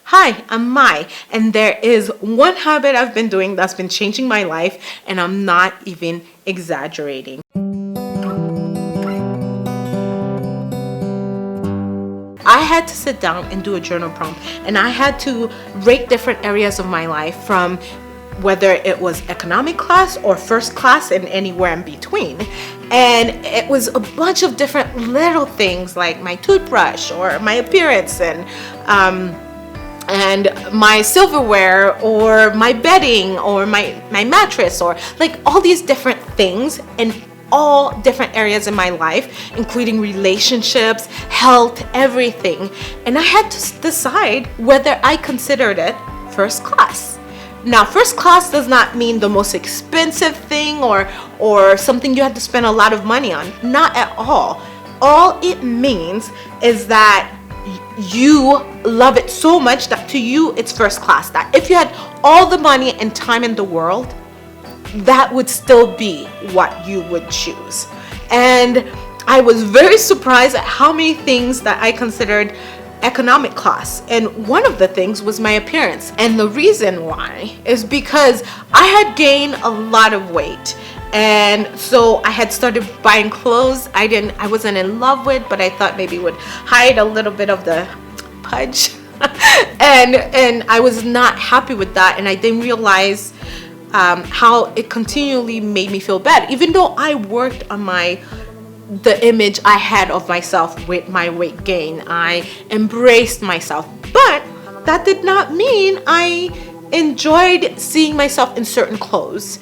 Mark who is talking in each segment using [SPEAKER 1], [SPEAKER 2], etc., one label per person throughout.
[SPEAKER 1] Hi, I'm Mai, and there is one habit I've been doing that's been changing my life, and I'm not even exaggerating. I had to sit down and do a journal prompt, and I had to rate different areas of my life, from whether it was economic class or first class and anywhere in between. And it was a bunch of different little things like my toothbrush or my appearance and my silverware or my bedding or my mattress, or like all these different things in all different areas in my life, including relationships, health, everything. And I had to decide whether I considered it first class. Now, first class does not mean the most expensive thing or something you have to spend a lot of money on. Not at all. All it means is that you love it so much that to you it's first class. That if you had all the money and time in the world, that would still be what you would choose. And I was very surprised at how many things that I considered economic class, and one of the things was my appearance. And the reason why is because I had gained a lot of weight, and so I had started buying clothes I wasn't in love with, but I thought maybe would hide a little bit of the pudge and I was not happy with that, and I didn't realize how it continually made me feel bad, even though I worked on the image I had of myself with my weight gain. I embraced myself, but that did not mean I enjoyed seeing myself in certain clothes,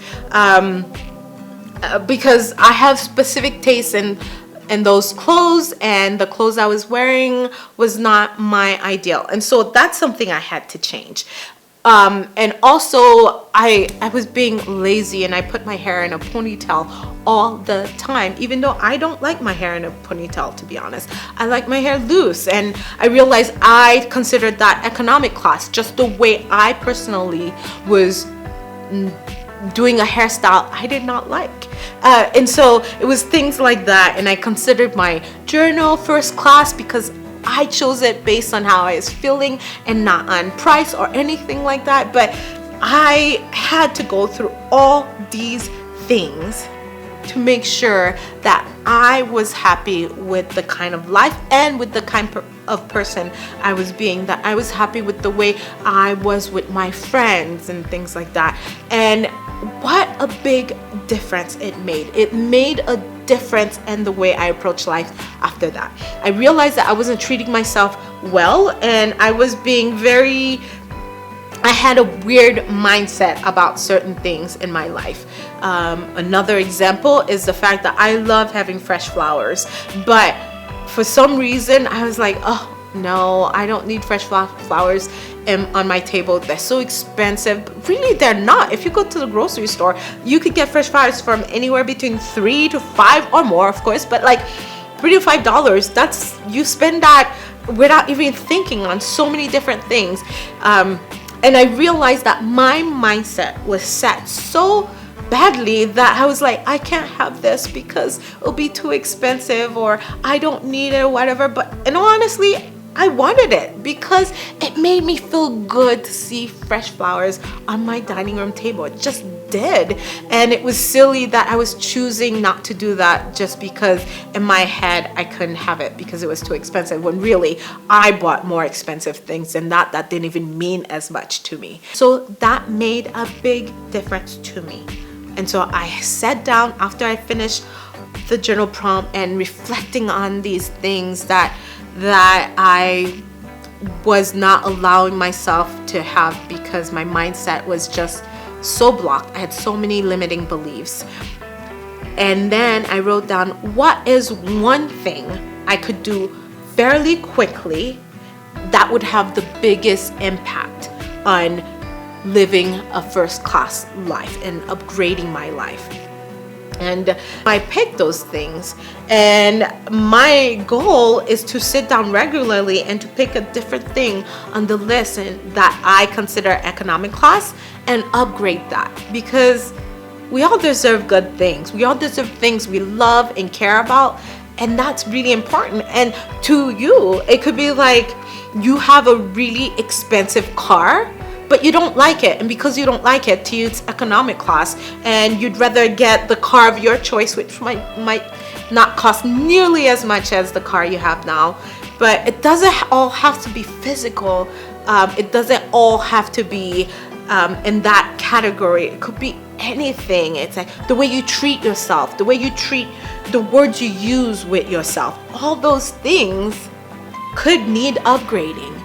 [SPEAKER 1] because I have specific tastes in those clothes, and the clothes I was wearing was not my ideal, and so that's something I had to change. And also I was being lazy, and I put my hair in a ponytail all the time, even though I don't like my hair in a ponytail, to be honest. I like my hair loose, and I realized I considered that economic class, just the way I personally was doing a hairstyle I did not like. And so it was things like that, and I considered my journal first class because I chose it based on how I was feeling and not on price or anything like that. But I had to go through all these things to make sure that I was happy with the kind of life and with the kind of person I was being, that I was happy with the way I was with my friends and things like that. And what a big difference it made. It made a difference in the way I approach life after that. I realized that I wasn't treating myself well, and I was being I had a weird mindset about certain things in my life. Another example is the fact that I love having fresh flowers, but for some reason I was like, oh no, I don't need fresh flowers on my table. They're so expensive. But really, they're not. If you go to the grocery store, you could get fresh flowers from anywhere between $3 to $5 or more, of course, but like $3 to $5, that's, you spend that without even thinking on so many different things. And I realized that my mindset was set so badly that I was like, I can't have this because it'll be too expensive, or I don't need it, or whatever. But and honestly, I wanted it because it made me feel good to see fresh flowers on my dining room table. It just did. And it was silly that I was choosing not to do that just because in my head I couldn't have it because it was too expensive, when really I bought more expensive things than that didn't even mean as much to me. So that made a big difference to me. And so I sat down after I finished the journal prompt and reflecting on these things that I was not allowing myself to have because my mindset was just so blocked. I had so many limiting beliefs. And then I wrote down, what is one thing I could do fairly quickly that would have the biggest impact on living a first class life and upgrading my life? And I picked those things, and my goal is to sit down regularly and to pick a different thing on the list that I consider economic class and upgrade that, because we all deserve good things. We all deserve things we love and care about, and that's really important. And to you, it could be like you have a really expensive car, but you don't like it, and because you don't like it, to you it's economic class, and you'd rather get the car of your choice, which might not cost nearly as much as the car you have now. But it doesn't all have to be physical. It doesn't all have to be in that category. It could be anything. It's like the way you treat yourself, the way you treat the words you use with yourself. All those things could need upgrading.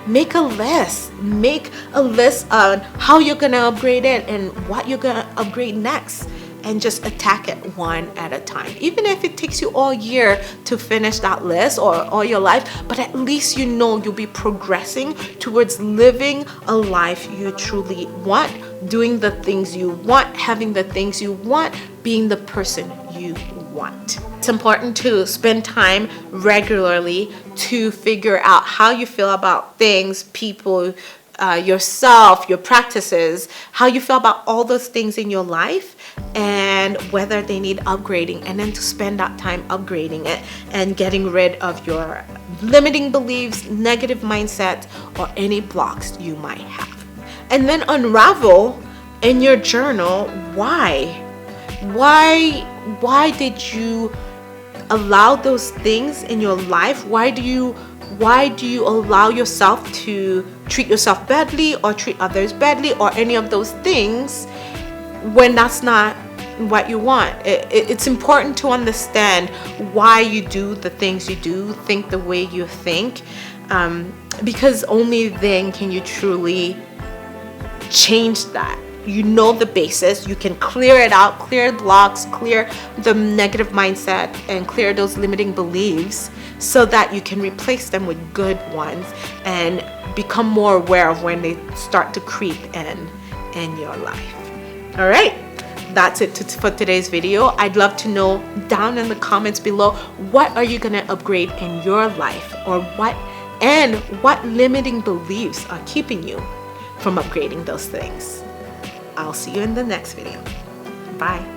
[SPEAKER 1] Make a list. Make a list on how you're gonna upgrade it and what you're gonna upgrade next, and just attack it one at a time. Even if it takes you all year to finish that list, or all your life, but at least you know you'll be progressing towards living a life you truly want, doing the things you want, having the things you want, being the person you want. It's important to spend time regularly to figure out how you feel about things, people, yourself, your practices, how you feel about all those things in your life, and whether they need upgrading, and then to spend that time upgrading it and getting rid of your limiting beliefs, negative mindset, or any blocks you might have. And then unravel in your journal why did you allow those things in your life? Why do you allow yourself to treat yourself badly or treat others badly or any of those things when that's not what you want? It's important to understand why you do the things you do, think the way you think, because only then can you truly change that. You know the basis, you can clear it out, clear blocks, clear the negative mindset, and clear those limiting beliefs, so that you can replace them with good ones and become more aware of when they start to creep in your life. All right, that's it for today's video. I'd love to know down in the comments below, what are you gonna upgrade in your life, or what limiting beliefs are keeping you from upgrading those things. I'll see you in the next video. Bye.